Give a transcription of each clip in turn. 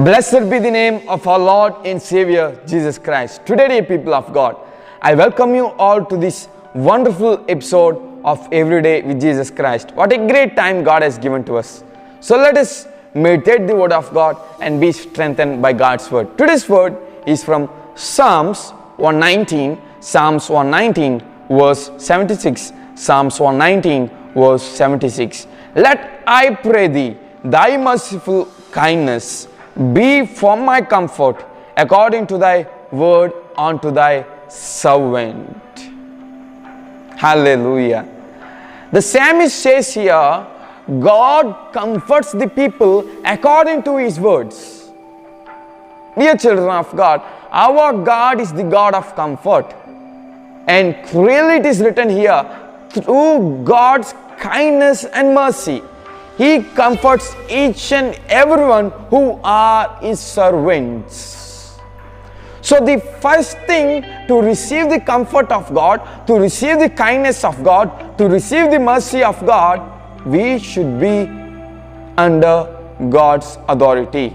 Blessed be the name of our Lord and Savior Jesus Christ. Today, dear people of God, I welcome you all to this wonderful episode of Everyday with Jesus Christ. What a great time God has given to us. So let us meditate the word of God and be strengthened by God's word. Today's word is from Psalms 119, verse 76. Psalms 119, verse 76. Let I pray thee, thy merciful kindness be for my comfort, according to thy word unto thy servant. Hallelujah. The psalmist says here, God comforts the people according to his words. Dear children of God, our God is the God of comfort. And clearly it is written here, through God's kindness and mercy, He comforts each and everyone who are His servants. So the first thing to receive the comfort of God, to receive the kindness of God, to receive the mercy of God, we should be under God's authority.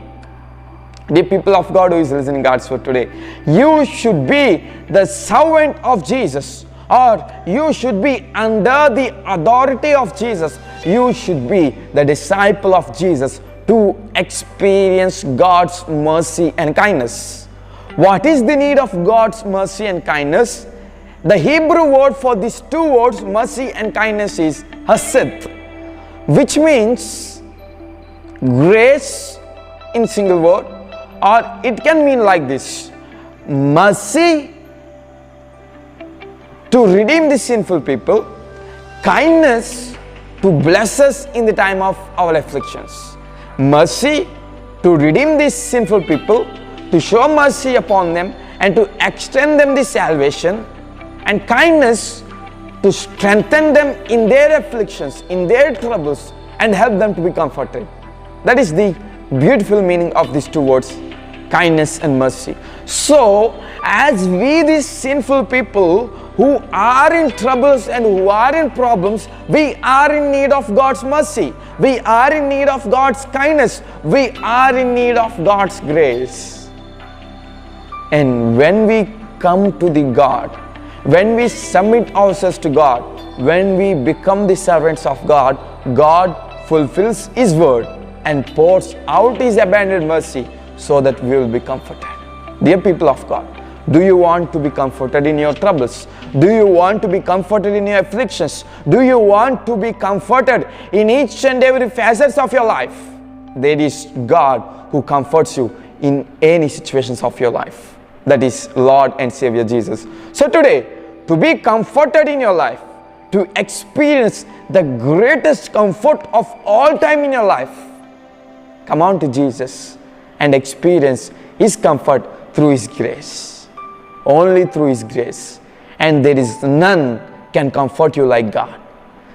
The people of God who is listening to God's word today, you should be the servant of Jesus, or you should be under the authority of Jesus. You should be the disciple of Jesus to experience God's mercy and kindness. What is the need of God's mercy and kindness? The Hebrew word for these two words, mercy and kindness, is hesed, which means grace in single word, or it can mean like this: mercy to redeem the sinful people, kindness to bless us in the time of our afflictions. Mercy to redeem these sinful people, to show mercy upon them and to extend them the salvation, and kindness to strengthen them in their afflictions, in their troubles, and help them to be comforted. That is the beautiful meaning of these two words, kindness and mercy. So, as we these sinful people who are in troubles and who are in problems, we are in need of God's mercy. We are in need of God's kindness. We are in need of God's grace. And when we come to the God, when we submit ourselves to God, when we become the servants of God, God fulfills His word and pours out His abundant mercy so that we will be comforted. Dear people of God, do you want to be comforted in your troubles? Do you want to be comforted in your afflictions? Do you want to be comforted in each and every facets of your life? There is God who comforts you in any situations of your life. That is Lord and Savior Jesus. So today, to be comforted in your life, to experience the greatest comfort of all time in your life, come on to Jesus and experience His comfort through His grace. Only through His grace. And there is none can comfort you like God.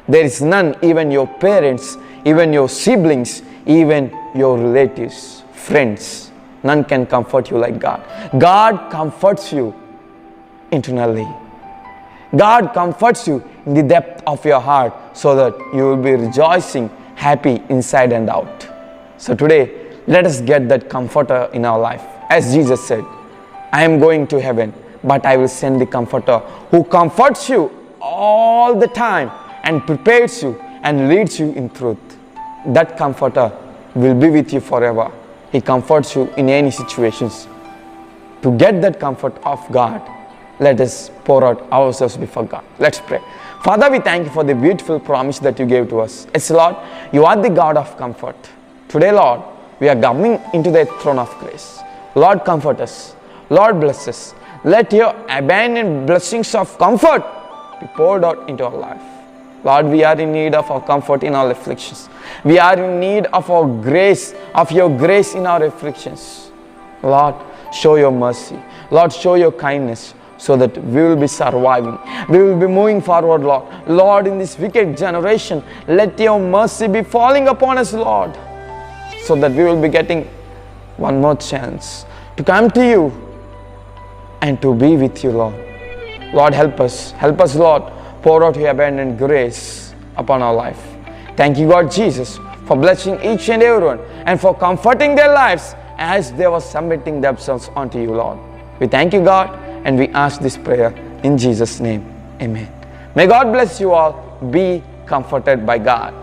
There is none, even your parents, even your siblings, even your relatives, friends, none can comfort you like God. God comforts you internally. God comforts you in the depth of your heart so that you will be rejoicing, happy inside and out. So today, let us get that comforter in our life. As Jesus said, I am going to heaven, but I will send the comforter who comforts you all the time and prepares you and leads you in truth. That comforter will be with you forever. He comforts you in any situations. To get that comfort of God, let us pour out ourselves before God. Let's pray. Father, we thank you for the beautiful promise that you gave to us. Yes, Lord, you are the God of comfort. Today, Lord, we are coming into the throne of grace. Lord, comfort us. Lord, bless us. Let your abundant blessings of comfort be poured out into our life. Lord, we are in need of our comfort in our afflictions. We are in need of our grace, of your grace in our afflictions. Lord, show your mercy. Lord, show your kindness so that we will be surviving. We will be moving forward, Lord. Lord, in this wicked generation, let your mercy be falling upon us, Lord, so that we will be getting one more chance to come to you and to be with you, Lord. Lord, help us. Help us, Lord. Pour out your abundant grace upon our life. Thank you, God Jesus, for blessing each and everyone and for comforting their lives as they were submitting themselves unto you, Lord. We thank you, God, and we ask this prayer in Jesus' name. Amen. May God bless you all. Be comforted by God.